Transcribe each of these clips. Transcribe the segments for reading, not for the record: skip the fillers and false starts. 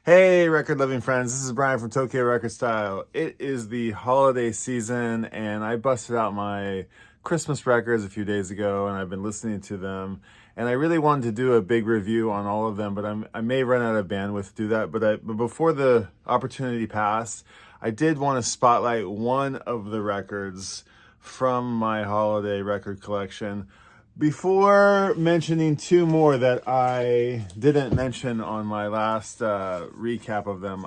Hey, record-loving friends, this is Brian from Tokyo Record Style. It is the holiday season, and I busted out my Christmas records a few days ago, and I've been listening to them. And I really wanted to do a big review on all of them, but I may run out of bandwidth to do that. But before the opportunity passed, I did want to spotlight one of the records from my holiday record collection. Before mentioning two more that I didn't mention on my last recap of them,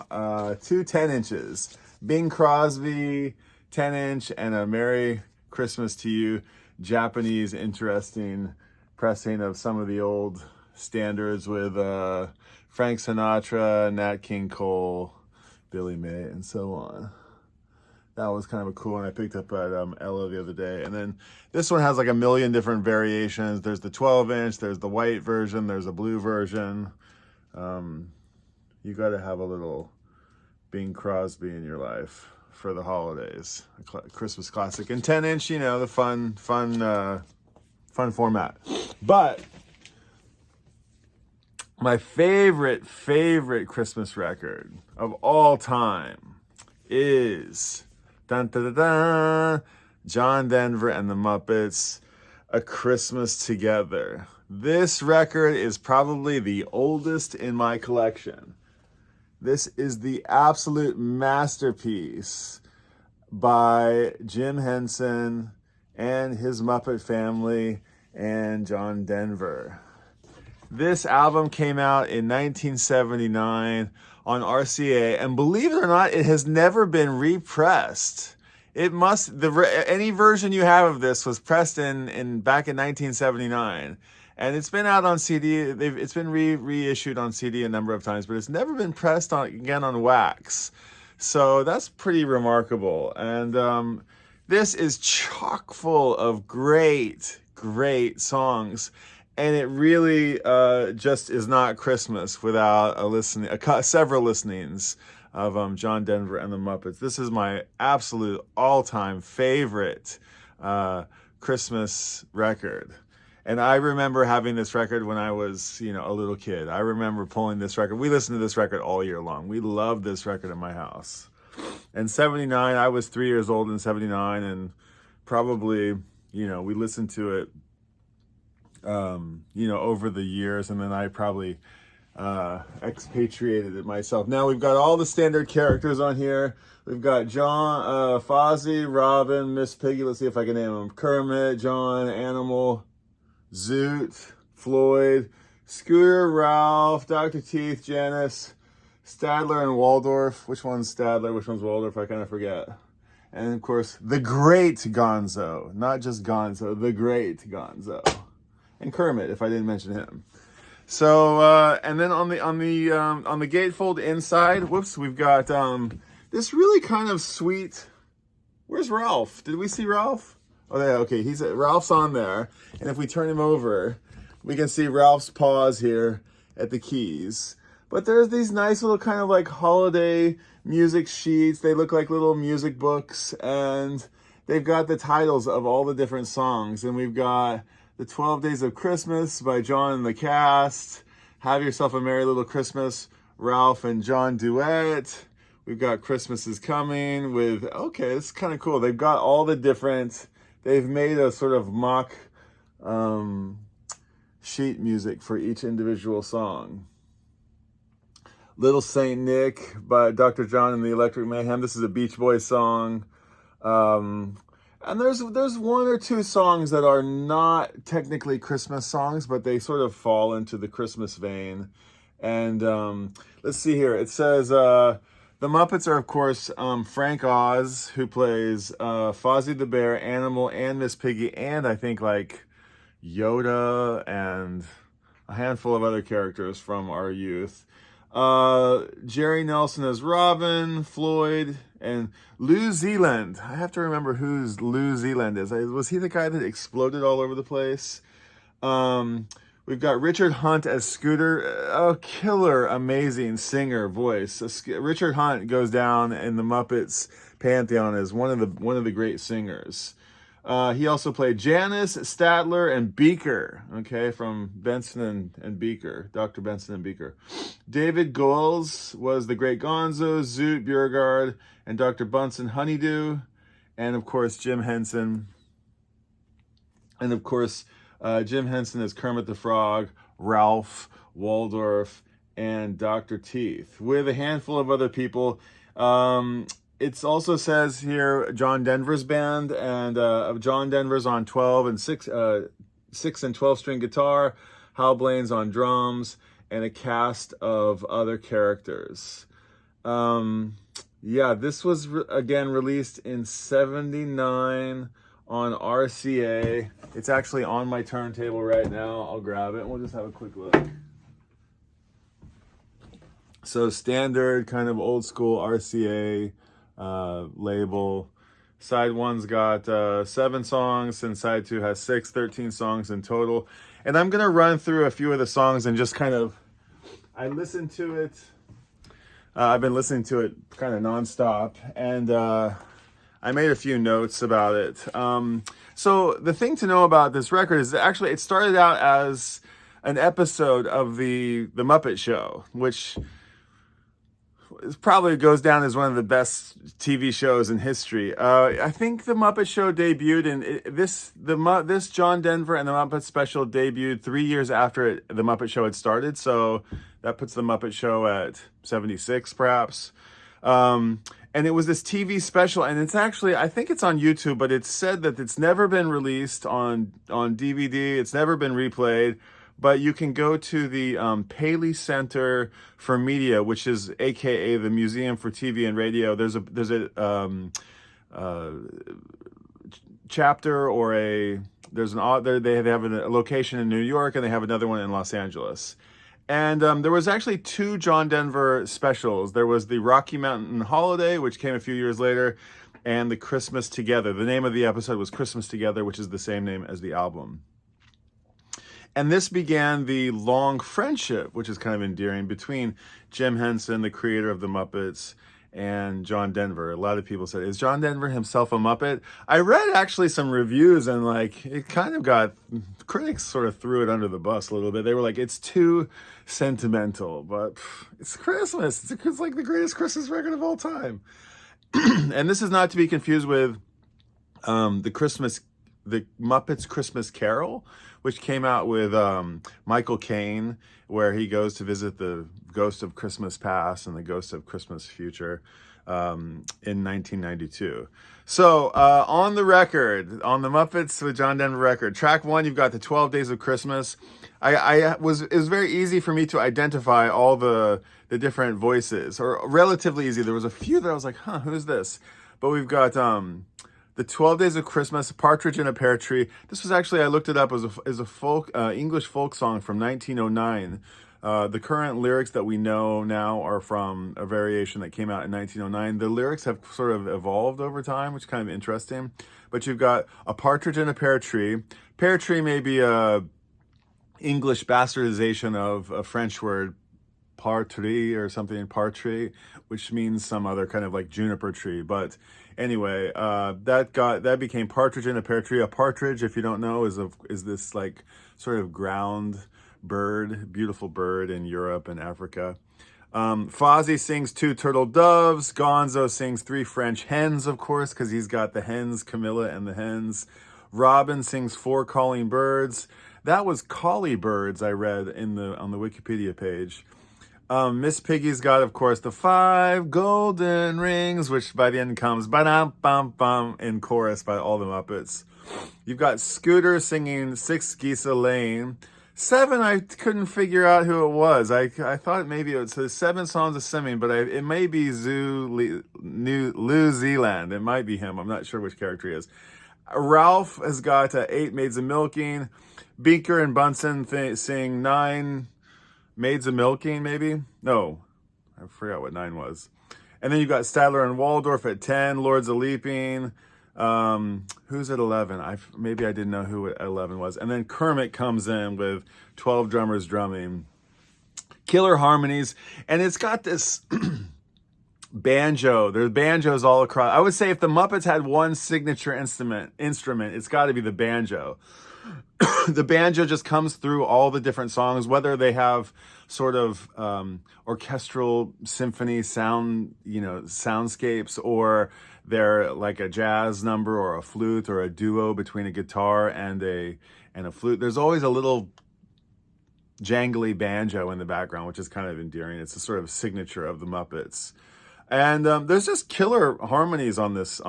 two 10-inches, Bing Crosby 10-inch and a Merry Christmas to You, Japanese interesting pressing of some of the old standards with Frank Sinatra, Nat King Cole, Billy May, and so on. That was kind of a cool one I picked up at Ella the other day. And then this one has like a million different variations. There's the 12-inch, there's the white version, there's a blue version. You got to have a little Bing Crosby in your life for the holidays. A Christmas classic. And 10-inch, you know, the fun format. But my favorite Christmas record of all time is... Dun, dun, dun, dun. John Denver and the Muppets, A Christmas Together. This record is probably the oldest in my collection. This is the absolute masterpiece by Jim Henson and his Muppet family and John Denver. This album came out in 1979 on RCA, and believe it or not, it has never been repressed. It must, any version you have of this was pressed back in 1979, and it's been out on CD. It's been reissued on CD a number of times, but it's never been pressed again on wax. So that's pretty remarkable. And this is chock full of great songs. And it really just is not Christmas without several listenings of John Denver and the Muppets. This is my absolute all-time favorite Christmas record. And I remember having this record when I was, a little kid. I remember pulling this record. We listened to this record all year long. We loved this record in my house. And 79, I was 3 years old in 79, and probably, we listened to it over the years, and then I probably expatriated it myself. Now we've got all the standard characters on here. We've got John, Fozzie, Robin, Miss Piggy. Let's see if I can name them. Kermit, John, Animal, Zoot, Floyd, Scooter, Ralph, Dr. Teeth, Janice, Stadler, and Waldorf. Which one's Stadler? Which one's Waldorf? I kind of forget. And of course, the great Gonzo. Not just Gonzo, the great Gonzo. And Kermit, if I didn't mention him. So, and then on the gatefold inside, we've got this really kind of sweet. Where's Ralph? Did we see Ralph? Oh, yeah, okay. Ralph's on there, and if we turn him over, we can see Ralph's paws here at the keys. But there's these nice little kind of like holiday music sheets. They look like little music books, and they've got the titles of all the different songs, and we've got The 12 Days of Christmas by John and the Cast, Have Yourself a Merry Little Christmas, Ralph and John duet. We've got Christmas is Coming with, okay, this is kind of cool. They've got all the different, they've made a sort of mock sheet music for each individual song. Little Saint Nick by Dr. John and the Electric Mayhem. This is a Beach Boys song. And there's one or two songs that are not technically Christmas songs, but they sort of fall into the Christmas vein. And let's see here. It says the Muppets are, of course, Frank Oz, who plays Fozzie the Bear, Animal, and Miss Piggy, and I think like Yoda and a handful of other characters from our youth. Jerry Nelson as Robin, Floyd, and Lou Zealand. I have to remember who Lou Zealand is. Was he the guy that exploded all over the place? We've got Richard Hunt as Scooter. A killer, amazing singer voice. Richard Hunt goes down in the Muppets pantheon as one of the great singers. He also played Janice, Statler, and Beaker, okay, from Benson and Beaker, Dr. Benson and Beaker. David Goels was the Great Gonzo, Zoot, Beauregard, and Dr. Bunsen Honeydew, and of course Jim Henson. And of course, Jim Henson is Kermit the Frog, Ralph, Waldorf, and Dr. Teeth, with a handful of other people. It also says here John Denver's band, and John Denver's on 12 and 6 and 12 string guitar, Hal Blaine's on drums, and a cast of other characters. Yeah, this was again released in '79 on RCA. It's actually on my turntable right now. I'll grab it and we'll just have a quick look. So standard kind of old school RCA label. Side one's got 7 songs and side 2 has 6, 13 songs in total. And I'm gonna run through a few of the songs and just kind of, I listened to it. I've been listening to it kind of nonstop, and I made a few notes about it. So the thing to know about this record is that actually it started out as an episode of the Muppet Show, which probably goes down as one of the best TV shows in history. I think the Muppet Show debuted in this John Denver and the Muppet special debuted 3 years after the Muppet Show had started. So that puts the Muppet Show at 76, perhaps. And it was this TV special, and it's actually, I think it's on YouTube, but it's said that it's never been released on DVD. It's never been replayed. But you can go to the Paley Center for Media, which is AKA the Museum for TV and Radio. There's a chapter or they have a location in New York, and they have another one in Los Angeles. And there was actually 2 John Denver specials. There was the Rocky Mountain Holiday, which came a few years later, and the Christmas Together. The name of the episode was Christmas Together, which is the same name as the album. And this began the long friendship, which is kind of endearing, between Jim Henson, the creator of the Muppets, and John Denver. A lot of people said, is John Denver himself a Muppet? I read actually some reviews, and like it kind of got, critics sort of threw it under the bus a little bit. They were like, it's too sentimental, but it's Christmas. It's like the greatest Christmas record of all time. And this is not to be confused with the Muppets Christmas Carol, which came out with Michael Caine, where he goes to visit the ghost of Christmas past and the ghost of Christmas future in 1992. So on the record, on the Muppets with John Denver record, track 1, you've got the 12 Days of Christmas. It was very easy for me to identify all the different voices, or relatively easy. There was a few that I was like, huh, who's this? But we've got the 12 Days of Christmas, Partridge in a Pear Tree. This was actually, I looked it up as a folk English folk song from 1909. The current lyrics that we know now are from a variation that came out in 1909. The lyrics have sort of evolved over time, which is kind of interesting. But you've got a partridge in a pear tree. Pear tree may be a English bastardization of a French word, partrie or something, partrie, which means some other kind of like juniper tree. But anyway, that became Partridge in a Pear Tree. A partridge, if you don't know, is this like sort of ground bird, beautiful bird in Europe and Africa. Fozzie sings 2 turtle doves. Gonzo sings 3 French hens, of course, because he's got the hens, Camilla and the hens. Robin sings 4 calling birds. That was collie birds, I read on the Wikipedia page. Miss Piggy's got, of course, the 5 golden rings, which by the end comes ba-dum-bum-bum in chorus by all the Muppets. You've got Scooter singing 6 Geese a Lane. 7, I couldn't figure out who it was. I thought maybe it was 7 songs of singing, but it may be New Zealand. It might be him. I'm not sure which character he is. Ralph has got 8 Maids of Milking. Beaker and Bunsen sing 9 Maids of Milking, maybe? No, I forgot what 9 was. And then you've got Statler and Waldorf at 10, Lords of Leaping. Who's at 11? Maybe I didn't know who at 11 was. And then Kermit comes in with 12 drummers drumming. Killer harmonies. And it's got this Banjo. There's banjos all across. I would say if the Muppets had one signature instrument, it's got to be the banjo. The banjo just comes through all the different songs, whether they have sort of orchestral symphony sound, soundscapes, or they're like a jazz number or a flute or a duo between a guitar and a flute. There's always a little jangly banjo in the background, which is kind of endearing. It's a sort of signature of the Muppets. And there's just killer harmonies on this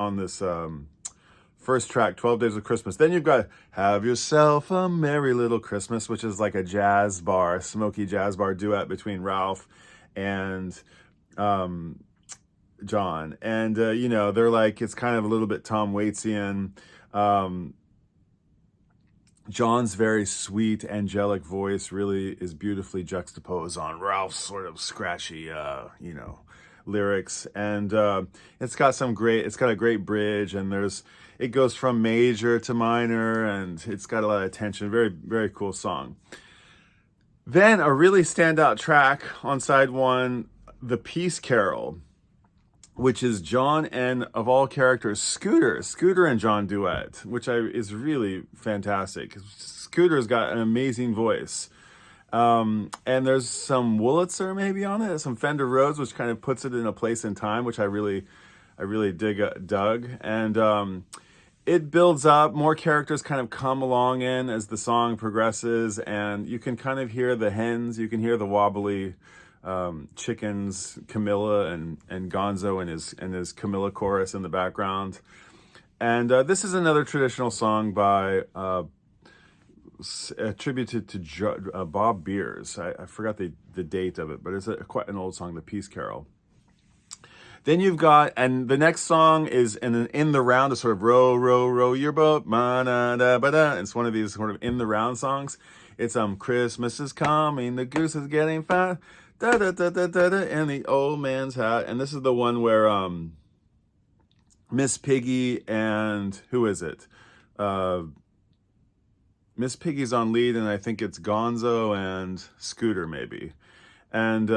first track, 12 Days of Christmas. Then you've got Have Yourself a Merry Little Christmas, which is like a jazz bar, smoky jazz bar duet between Ralph and John. And, they're like, it's kind of a little bit Tom Waitian. John's very sweet, angelic voice really is beautifully juxtaposed on Ralph's sort of scratchy, lyrics. And it's got a great bridge, and it goes from major to minor, and it's got a lot of tension. Very, very cool song. Then a really standout track on side one, The Peace Carol, which is John and, of all characters, Scooter and John duet, which is really fantastic. Scooter's got an amazing voice. And there's some Wurlitzer maybe on it, some Fender Rhodes, which kind of puts it in a place in time, which I really dug. And it builds up, more characters kind of come along in as the song progresses, and you can kind of hear the hens, you can hear the wobbly chickens, Camilla and Gonzo and his Camilla chorus in the background. And this is another traditional song by attributed to Bob Beers. I forgot the date of it, but it's quite an old song, The Peace Carol. Then you've got, and the next song is in the round, a sort of row, row, row your boat, ma-na-da-ba-da. It's one of these sort of in the round songs. It's Christmas is coming, the goose is getting fat, da-da-da-da-da-da, in the old man's hat. And this is the one where Miss Piggy and, who is it? Miss Piggy's on lead, and I think it's Gonzo and Scooter maybe. And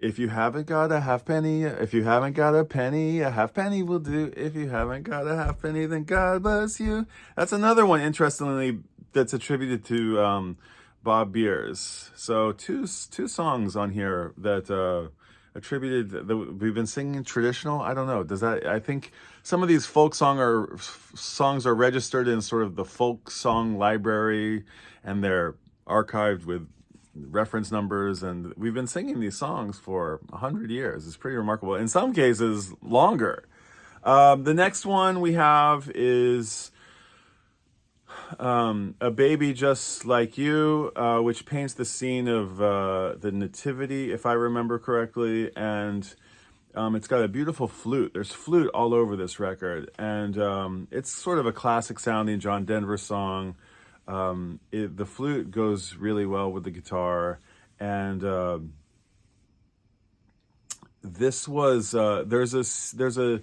if you haven't got a halfpenny, if you haven't got a penny, a halfpenny will do. If you haven't got a halfpenny, then God bless you. That's another one, interestingly, that's attributed to Bob Beers. So two songs on here that attributed, that we've been singing traditional. I don't know. I think some of these folk songs are registered in sort of the folk song library, and they're archived with reference numbers, and we've been singing these songs for 100 years. It's pretty remarkable. In some cases, longer. The next one we have is A Baby Just Like You, which paints the scene of the Nativity, if I remember correctly, and it's got a beautiful flute. There's flute all over this record, and it's sort of a classic sounding John Denver song. The flute goes really well with the guitar, and this was there's a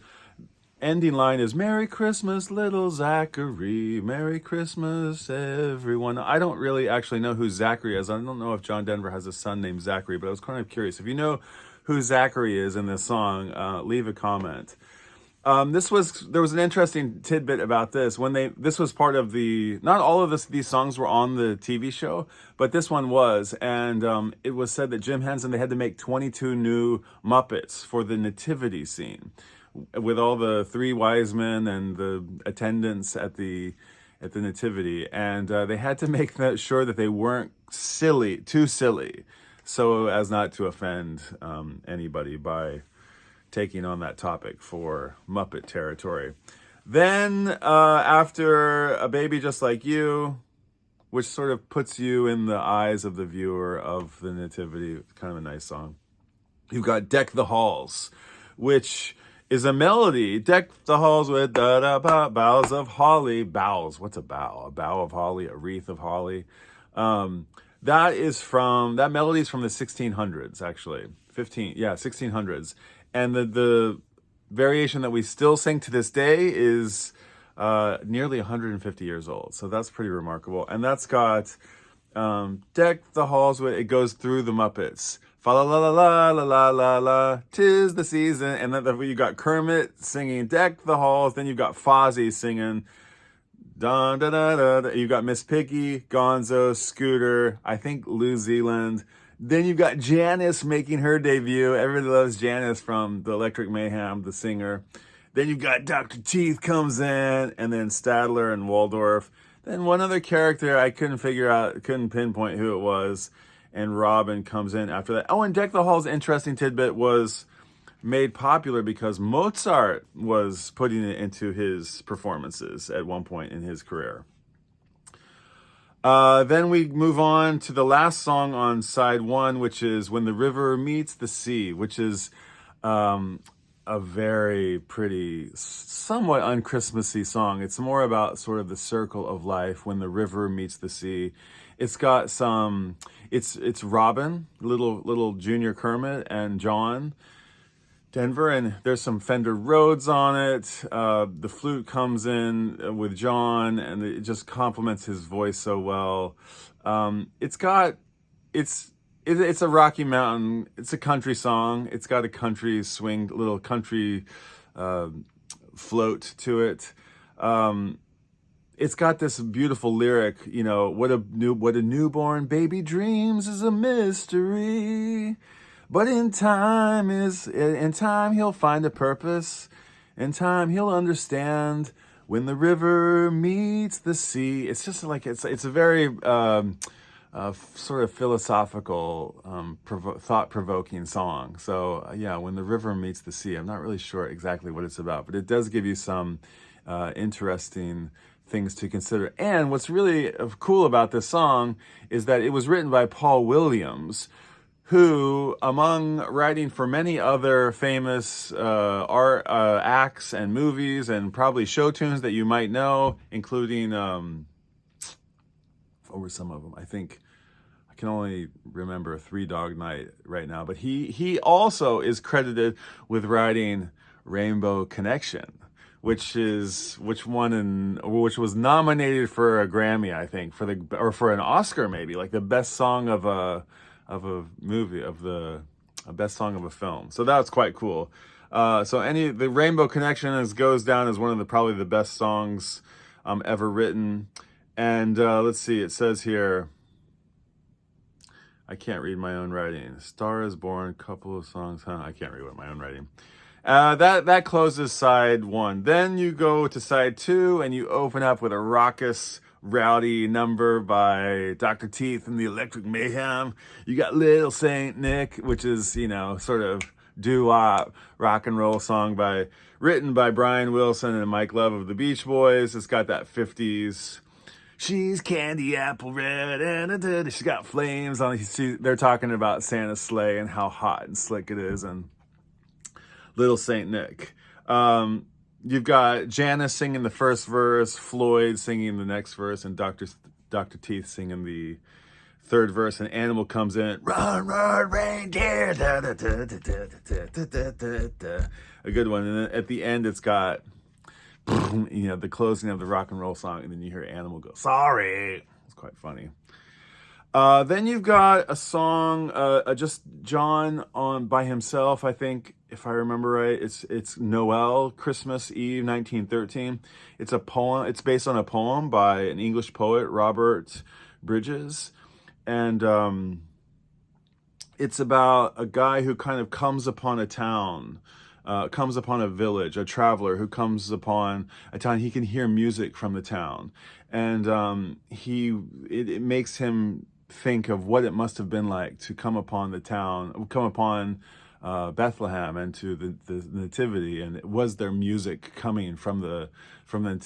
ending line is Merry Christmas, little Zachary, Merry Christmas, everyone. I don't really actually know who Zachary is. I don't know if John Denver has a son named Zachary, but I was kind of curious. If you know who Zachary is in this song, leave a comment. There was an interesting tidbit about this. This was part of not all of these songs were on the TV show, but this one was, and it was said that Jim Henson, they had to make 22 new Muppets for the nativity scene, with all the three wise men and the attendants at the nativity, and they had to make sure that they weren't too silly, so as not to offend anybody by taking on that topic for Muppet territory. Then after A Baby Just Like You, which sort of puts you in the eyes of the viewer of the Nativity, it's kind of a nice song. You've got Deck the Halls, which is a melody. Deck the halls with da-da-ba, boughs of holly. Boughs, what's a bough? A bough of holly, a wreath of holly. That melody is from the 1600s, actually. 1600s. And the variation that we still sing to this day is nearly 150 years old. So that's pretty remarkable. And that's got Deck the Halls with, it goes through the Muppets. Fa la la la la la la la la, 'tis the season. And then you got Kermit singing Deck the Halls. Then you've got Fozzie singing Dun, da, da, da, da. You've got Miss Piggy, Gonzo, Scooter, I think New Zealand. Then you've got Janice making her debut. Everybody loves Janice from the Electric Mayhem, the singer. Then you've got Dr. Teeth comes in, and then Stadler and Waldorf. Then one other character I couldn't pinpoint who it was, and Robin comes in after that. Oh, and Deck the Hall's interesting tidbit was made popular because Mozart was putting it into his performances at one point in his career. Then we move on to the last song on side one, which is When the River Meets the Sea, which is a very pretty, somewhat unchristmassy song. It's more about sort of the circle of life when the river meets the sea. It's got some, it's Robin, little Junior Kermit, and John Denver, and there's some Fender Rhodes on it. The flute comes in with John, and it just complements his voice so well. It's a Rocky Mountain. It's a country song. It's got a country swing, little country float to it. It's got this beautiful lyric, you know, what a newborn baby dreams is a mystery. But in time he'll find a purpose. In time he'll understand when the river meets the sea. It's just like it's a very sort of philosophical, thought-provoking song. So yeah, when the river meets the sea. I'm not really sure exactly what it's about, but it does give you some interesting things to consider. And what's really cool about this song is that it was written by Paul Williams, who, among writing for many other famous art acts and movies and probably show tunes that you might know, including, what were some of them? I think I can only remember Three Dog Night right now, but he also is credited with writing Rainbow Connection, which was nominated for a Grammy, I think, or for an Oscar maybe, like the best song of a movie, a best song of a film. So that's quite cool. The Rainbow Connection goes down as one of probably the best songs ever written. And let's see, it says here, I can't read my own writing. Star is Born, couple of songs, I can't read my own writing. That closes side one. Then you go to side two and you open up with a raucous, rowdy number by Dr. Teeth and the Electric Mayhem. You got Little Saint Nick, which is, you know, sort of doo-wop rock and roll song written by Brian Wilson and Mike Love of the Beach Boys. It's got that 50s. She's candy apple red and she's got flames on it. They're talking about Santa's sleigh and how hot and slick it is, and Little Saint Nick. You've got Janice singing the first verse, Floyd singing the next verse, and Dr. Teeth singing the third verse, and Animal comes in. Run, run, reindeer. Da, da, da, da, da, da, da, da, da. A good one. And then at the end, it's got, you know, the closing of the rock and roll song, and then you hear Animal go, sorry. It's quite funny. Then you've got a song, just John by himself, I think, if I remember right. It's Noel, Christmas Eve, 1913. It's a poem. It's based on a poem by an English poet, Robert Bridges. And it's about a guy who kind of comes upon a town, comes upon a village, a traveler who comes upon a town. He can hear music from the town. And it makes him think of what it must have been like to come upon Bethlehem and to the nativity, and was there music coming from the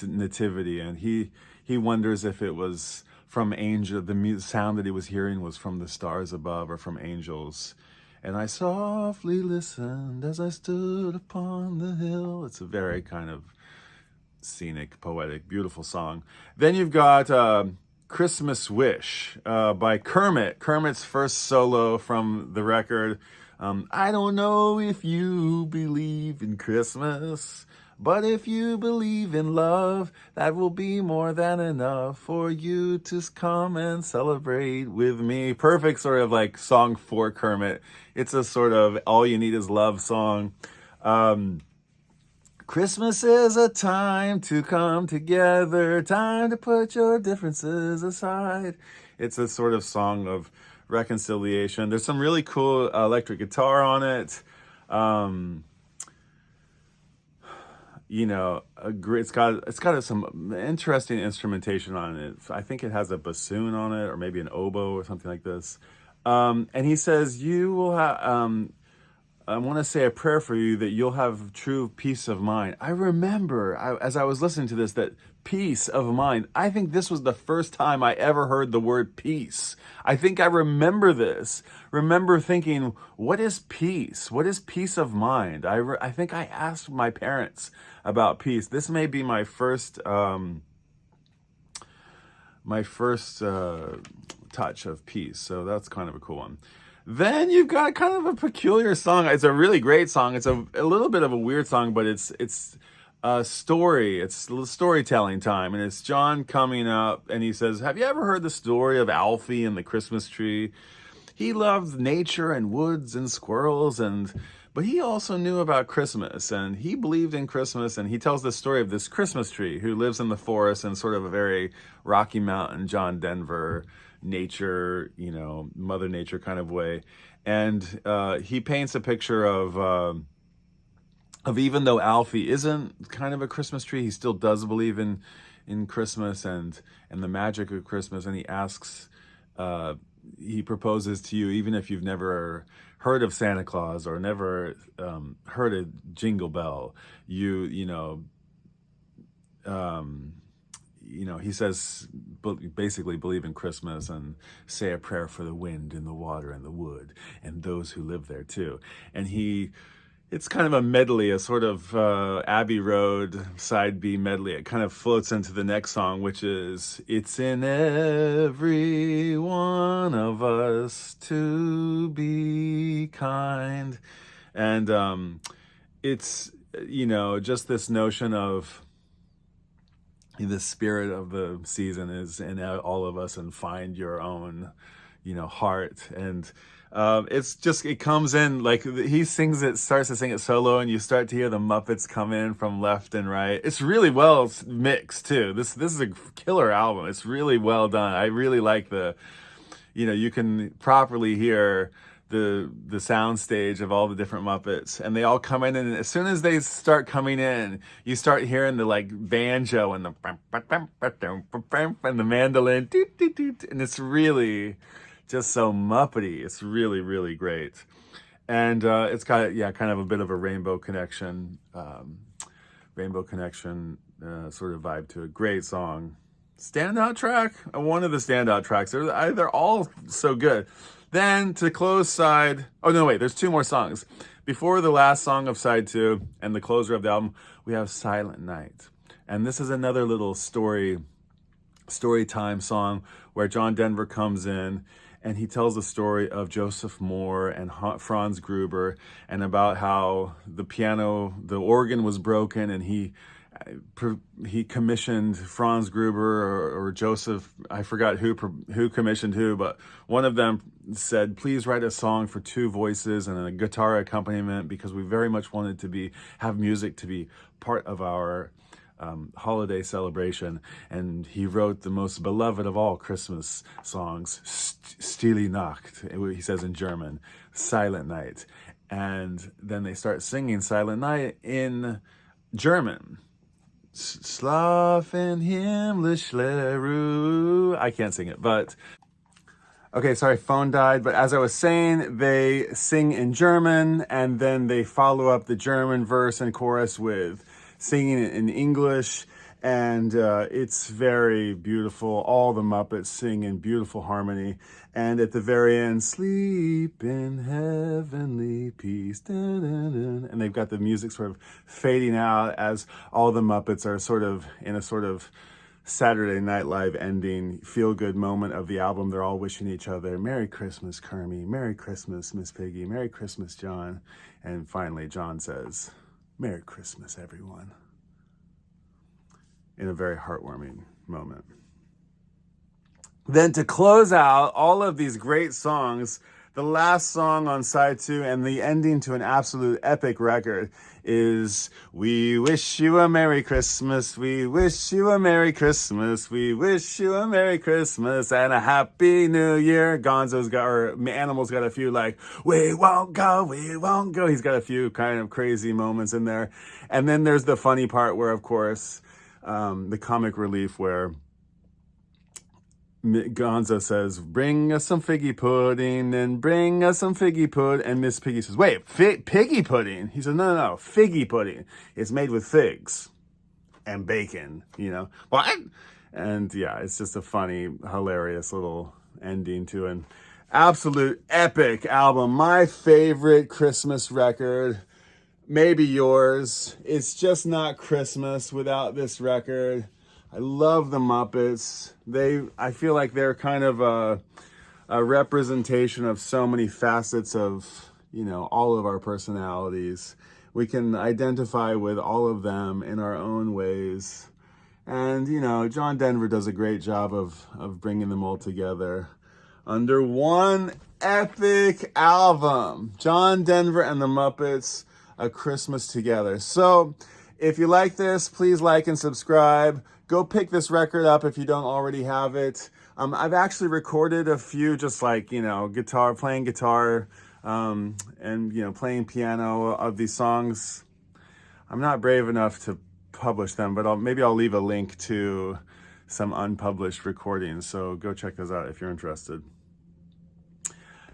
nativity, and he wonders if it was from angel, the sound that he was hearing was from the stars above or from angels. And I softly listened as I stood upon the hill. It's a very kind of scenic, poetic, beautiful song. Then you've got Christmas Wish by Kermit. Kermit's first solo from the record. I don't know if you believe in Christmas, But if you believe in love, that will be more than enough for you to come and celebrate with me. Perfect sort of like song for Kermit. It's a sort of all you need is love song. Christmas is a time to come together, time to put your differences aside. It's a sort of song of reconciliation. There's some really cool electric guitar on it. You know, it's got some interesting instrumentation on it. I think it has a bassoon on it, or maybe an oboe or something like this. And he says, "You will have." I want to say a prayer for you that you'll have true peace of mind. I remember as I was listening to this that peace of mind. I think this was the first time I ever heard the word peace. I think I remember this. Remember thinking, what is peace? What is peace of mind? I think I asked my parents about peace. This may be my first touch of peace. So that's kind of a cool one. Then you've got kind of a peculiar song. It's a really great song. It's a little bit of a weird song, but it's a story. It's storytelling time. And it's John coming up and he says, have you ever heard the story of Alfie and the Christmas tree? He loved nature and woods and squirrels, but he also knew about Christmas and he believed in Christmas. And he tells the story of this Christmas tree who lives in the forest in sort of a very Rocky Mountain, John Denver nature, you know, Mother Nature kind of way. And he paints a picture of even though Alfie isn't kind of a Christmas tree, he still does believe in Christmas and the magic of Christmas. And he asks, he proposes to you, even if you've never heard of Santa Claus or never heard a Jingle Bell, you know, he says, basically believe in Christmas and say a prayer for the wind and the water and the wood and those who live there too. And it's kind of a medley, a sort of Abbey Road side B medley. It kind of floats into the next song, which is, it's in every one of us to be kind. And it's, you know, just this notion of the spirit of the season is in all of us, and find your own, you know, heart. And it's just, it comes in like he sings it, starts to sing it solo, and you start to hear the Muppets come in from left and right. It's really well mixed too. This is a killer album. It's really well done. I really like you can properly hear the sound stage of all the different Muppets, and they all come in, and as soon as they start coming in, you start hearing the like banjo and the mandolin, and it's really just so Muppety. It's really, really great. And it's got, kind of a bit of a Rainbow Connection sort of vibe to it. Great song. Standout track? One of the standout tracks. They're all so good. Then to close side, oh no, wait, there's two more songs. Before the last song of side 2 and the closer of the album, we have Silent Night. And this is another little story time song where John Denver comes in and he tells the story of Joseph Moore and Franz Gruber, and about how the organ was broken, and he commissioned Franz Gruber or Joseph, I forgot who commissioned who, but one of them said, please write a song for 2 voices and a guitar accompaniment, because we very much wanted to have music to be part of our holiday celebration. And he wrote the most beloved of all Christmas songs, Stille Nacht, he says in German, Silent Night. And then they start singing Silent Night in German. Schlafen himmlische Ruhe. I can't sing it, but okay, sorry, phone died. But as I was saying, they sing in German, and then they follow up the German verse and chorus with singing it in English, and it's very beautiful. All the Muppets sing in beautiful harmony, and at the very end, sleep in heavenly peace, dun, dun, dun. And they've got the music sort of fading out as all the Muppets are sort of in a sort of Saturday Night Live ending, feel-good moment of the album. They're all wishing each other, Merry Christmas, Kermie, Merry Christmas, Miss Piggy, Merry Christmas, John. And finally, John says, Merry Christmas, everyone. in a very heartwarming moment. Then to close out all of these great songs, the last song on side 2 and the ending to an absolute epic record is We Wish You a Merry Christmas, we wish you a Merry Christmas, we wish you a Merry Christmas and a Happy New Year. Gonzo's got, or Animal's got a few like, we won't go, we won't go. He's got a few kind of crazy moments in there. And then there's the funny part where, of course, the comic relief where Gonzo says, bring us some figgy pudding and bring us some figgy pudding. And Miss Piggy says, wait, piggy pudding? He says, no, figgy pudding. It's made with figs and bacon, you know. What? And yeah, it's just a funny, hilarious little ending to an absolute epic album. My favorite Christmas record, maybe yours. It's just not Christmas without this record. I love the Muppets. I feel like they're kind of a representation of so many facets of, you know, all of our personalities. We can identify with all of them in our own ways. And, you know, John Denver does a great job of bringing them all together under one epic album. John Denver and the Muppets, A Christmas Together. So if you like this, please like and subscribe. Go pick this record up if you don't already have it. I've actually recorded a few, just like, you know, playing guitar, and, you know, playing piano of these songs. I'm not brave enough to publish them, but maybe I'll leave a link to some unpublished recordings. So go check those out if you're interested.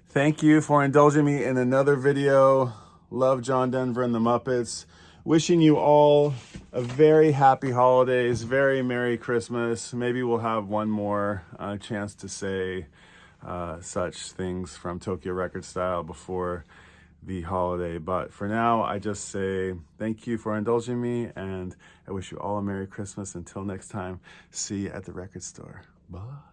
Thank you for indulging me in another video. Love John Denver and the Muppets. Wishing you all a very happy holidays, very Merry Christmas. Maybe we'll have one more chance to say such things from Tokyo Record Style before the holiday. But for now, I just say thank you for indulging me, and I wish you all a Merry Christmas. Until next time, see you at the record store. Bye.